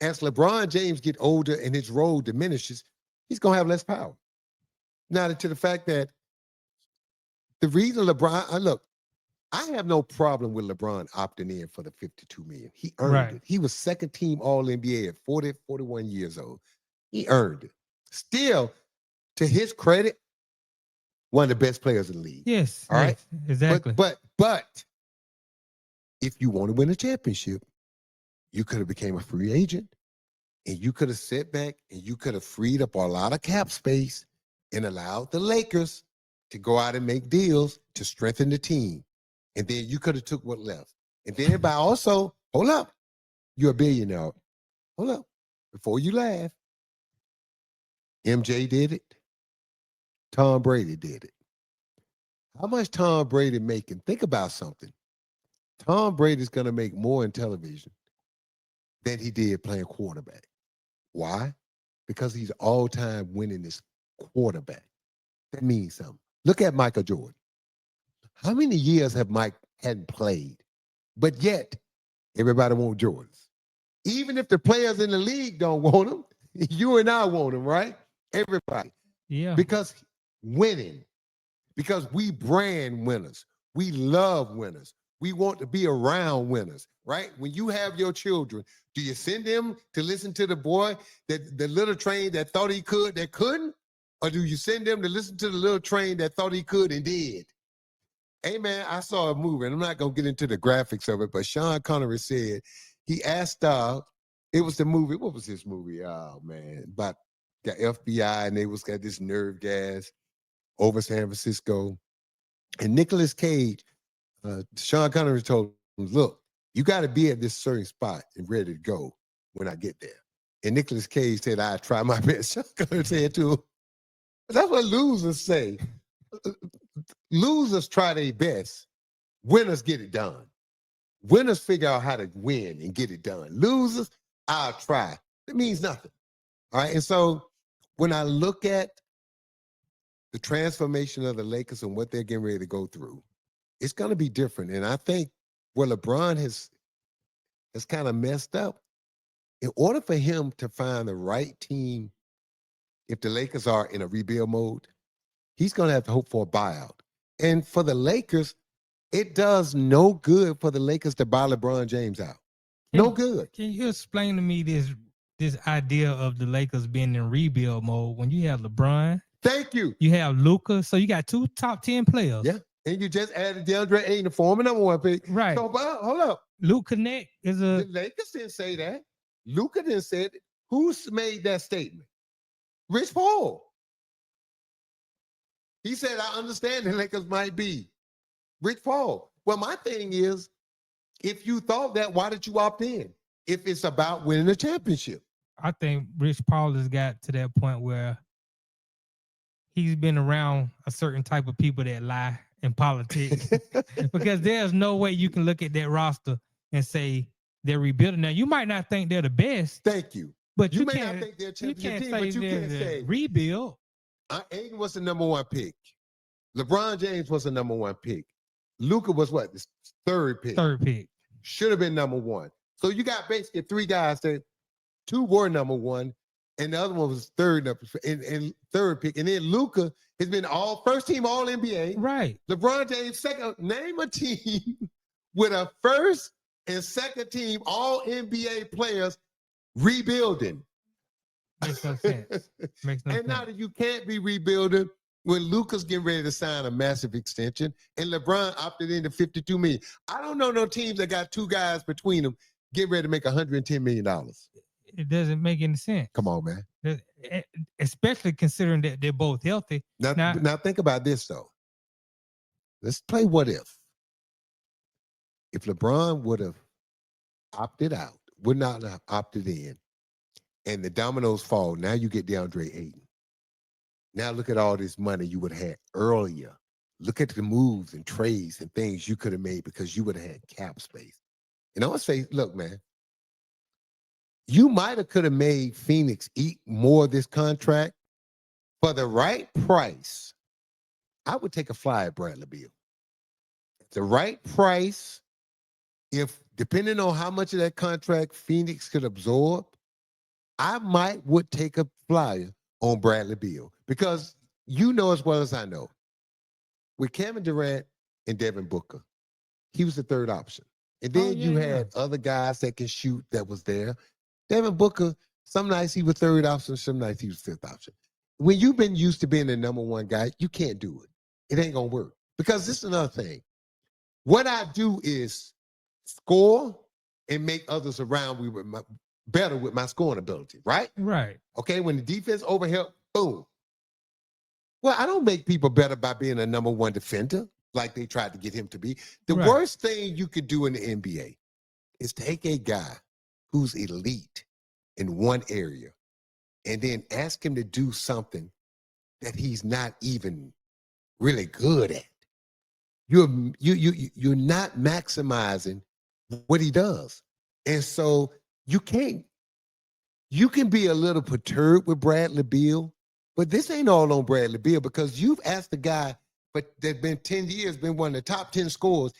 as LeBron James get older and his role diminishes, he's going to have less power. Now, to the fact that the reason look, I have no problem with LeBron opting in for the 52 million. He earned Right. it. He was second team All NBA at 40, 41 years old. He earned it. Still, to his credit, one of the best players in the league. Yes. All right. Yes. Exactly. But if you want to win a championship, you could have became a free agent and you could have sat back and you could have freed up a lot of cap space and allowed the Lakers to go out and make deals to strengthen the team. And then you could have took what left. And then by also, hold up, you're a billionaire. Hold up. Before you laugh, MJ did it. Tom Brady did it. How much Tom Brady making? Think about something. Tom Brady's going to make more in television than he did playing quarterback. Why? Because he's all-time winningest quarterback. That means something. Look at Michael Jordan. How many years have Mike hadn't played? But yet, everybody wants Jordans. Even if the players in the league don't want them, you and I want them, right? Everybody. Yeah. Because winning. Because we brand winners. We love winners. We want to be around winners, right? When you have your children, do you send them to listen to the boy, that the little train that thought he could, that couldn't? Or do you send them to listen to the little train that thought he could and did? Hey, man, I saw a movie, and I'm not going to get into the graphics of it, but Sean Connery said, he asked, it was the movie, what was this movie? Oh, man, about the FBI, and they was got this nerve gas over San Francisco. And Nicolas Cage, Sean Connery told him, look, you got to be at this certain spot and ready to go when I get there. And Nicolas Cage said, I try my best. Sean Connery said to him, that's what losers say. Losers try their best. Winners get it done. Winners figure out how to win and get it done. Losers, I'll try. It means nothing. All right. And so when I look at the transformation of the Lakers and what they're getting ready to go through, it's going to be different. And I think where LeBron has kind of messed up, in order for him to find the right team, if the Lakers are in a rebuild mode, he's going to have to hope for a buyout. And for the Lakers, it does no good for the Lakers to buy LeBron James out. No good. Can you explain to me this idea of the Lakers being in rebuild mode when you have LeBron? Thank you. You have Luka, so you got two top 10 players. Yeah, and you just added DeAndre Ayton, the former number one pick. Right. So, but hold up. Luka Connect is The Lakers didn't say that. Luka didn't say it. Who's made that statement? Rich Paul. He said, I understand the Lakers might be. Rich Paul. Well, my thing is, if you thought that, why did you opt in? If it's about winning a championship. I think Rich Paul has got to that point where he's been around a certain type of people that lie in politics. Because there's no way you can look at that roster and say they're rebuilding. Now, you might not think they're the best. Thank you. But you you may can't, not think they're a you championship can't team, say but you they're can't say rebuild. Ayton was the number one pick. LeBron James was the number one pick. Luka was what? The third pick. Third pick. Should have been number one. So you got basically three guys that two were number one, and the other one was third and third pick. And then Luka has been all first team All NBA. Right. LeBron James second. Name a team with a first and second team All NBA players rebuilding. Makes no sense. Makes no And sense. now that you can't be rebuilding when Luka's getting ready to sign a massive extension and LeBron opted into $52 million. I don't know no teams that got two guys between them getting ready to make $110 million. It doesn't make any sense. Come on, man. Especially considering that they're both healthy. Now think about this, though. Let's play what if. If LeBron would have opted out, would not have opted in, and the dominoes fall, now you get DeAndre Ayton. Now look at all this money you would have had earlier. Look at the moves and trades and things you could have made because you would have had cap space. And I want to say, look, man, you might have could have made Phoenix eat more of this contract for the right price. I would take a fly at Bradley Beal. The right price, if depending on how much of that contract Phoenix could absorb, I would take a flyer on Bradley Beal because you know as well as I know, with Kevin Durant and Devin Booker, he was the third option. And Oh then yeah, you yeah. had other guys that can shoot that was there. Devin Booker, some nights he was third option, some nights he was fifth option. When you've been used to being the number one guy, you can't do it. It ain't gonna work. Because this is another thing. What I do is score and make others around me better with my scoring ability, right? Right. Okay, when the defense overhelp, boom. Well, I don't make people better by being a number one defender like they tried to get him to be. The Right. worst thing you could do in the NBA is take a guy who's elite in one area and then ask him to do something that he's not even really good at. You're not maximizing what he does. And so you can't, you can be a little perturbed with Bradley Beal, but this ain't all on Bradley Beal because you've asked the guy, but that's been 10 years, been one of the top 10 scorers.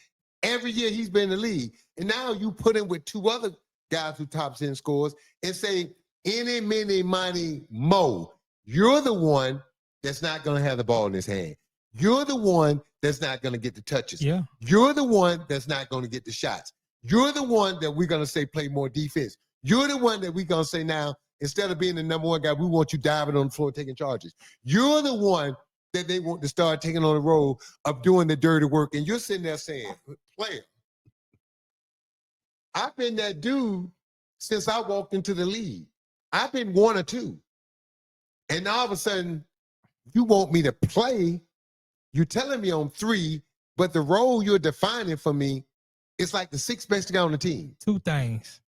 Every year he's been in the league. And now you put him with two other guys who top 10 scores and say, any, many, money, mo, you're the one that's not going to have the ball in his hand. You're the one that's not going to get the touches. Yeah. You're the one that's not going to get the shots. You're the one that we're going to say play more defense. You're the one that we're going to say now, instead of being the number one guy, we want you diving on the floor taking charges. You're the one that they want to start taking on the role of doing the dirty work. And you're sitting there saying, player, I've been that dude since I walked into the league. I've been one or two. And all of a sudden, you want me to play. You're telling me on three, but the role you're defining for me is like the sixth best guy on the team. Two things.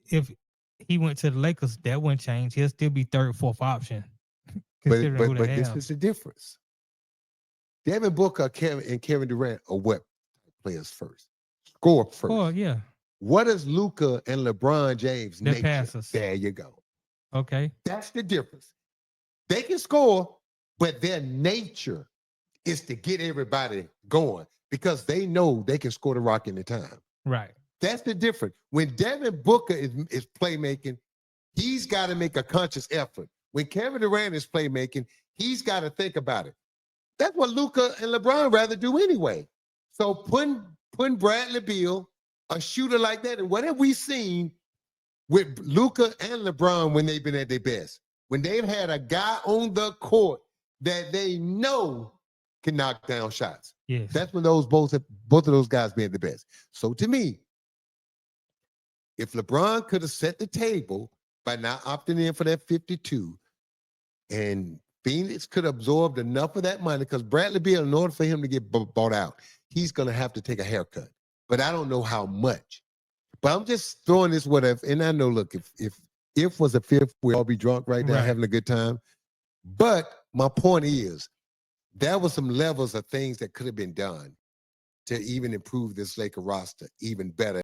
If he went to the Lakers, that wouldn't change. He'll still be third, fourth option. But considering who they this have. is the difference. Devin Booker and Kevin Durant are what players first. Score first. Oh, yeah. What is Luka and LeBron James' They're nature? passers. There you go. Okay. That's the difference. They can score, but their nature is to get everybody going because they know they can score the rock anytime. Right. That's the difference. When Devin Booker is playmaking, he's got to make a conscious effort. When Kevin Durant is playmaking, he's got to think about it. That's what Luka and LeBron rather do anyway. So putting Bradley Beal, a shooter like that, and what have we seen with Luka and LeBron when they've been at their best? When they've had a guy on the court that they know can knock down shots. Yes. That's when both of those guys been the best. So to me, if LeBron could have set the table by not opting in for that 52, and Phoenix could have absorbed enough of that money, because Bradley Beal, in order for him to get bought out, he's going to have to take a haircut. But I don't know how much. But I'm just throwing this whatever. And I know, look, if was a fifth, we'd all be drunk right now having a good time. But my point is, there were some levels of things that could have been done to even improve this Laker roster even better.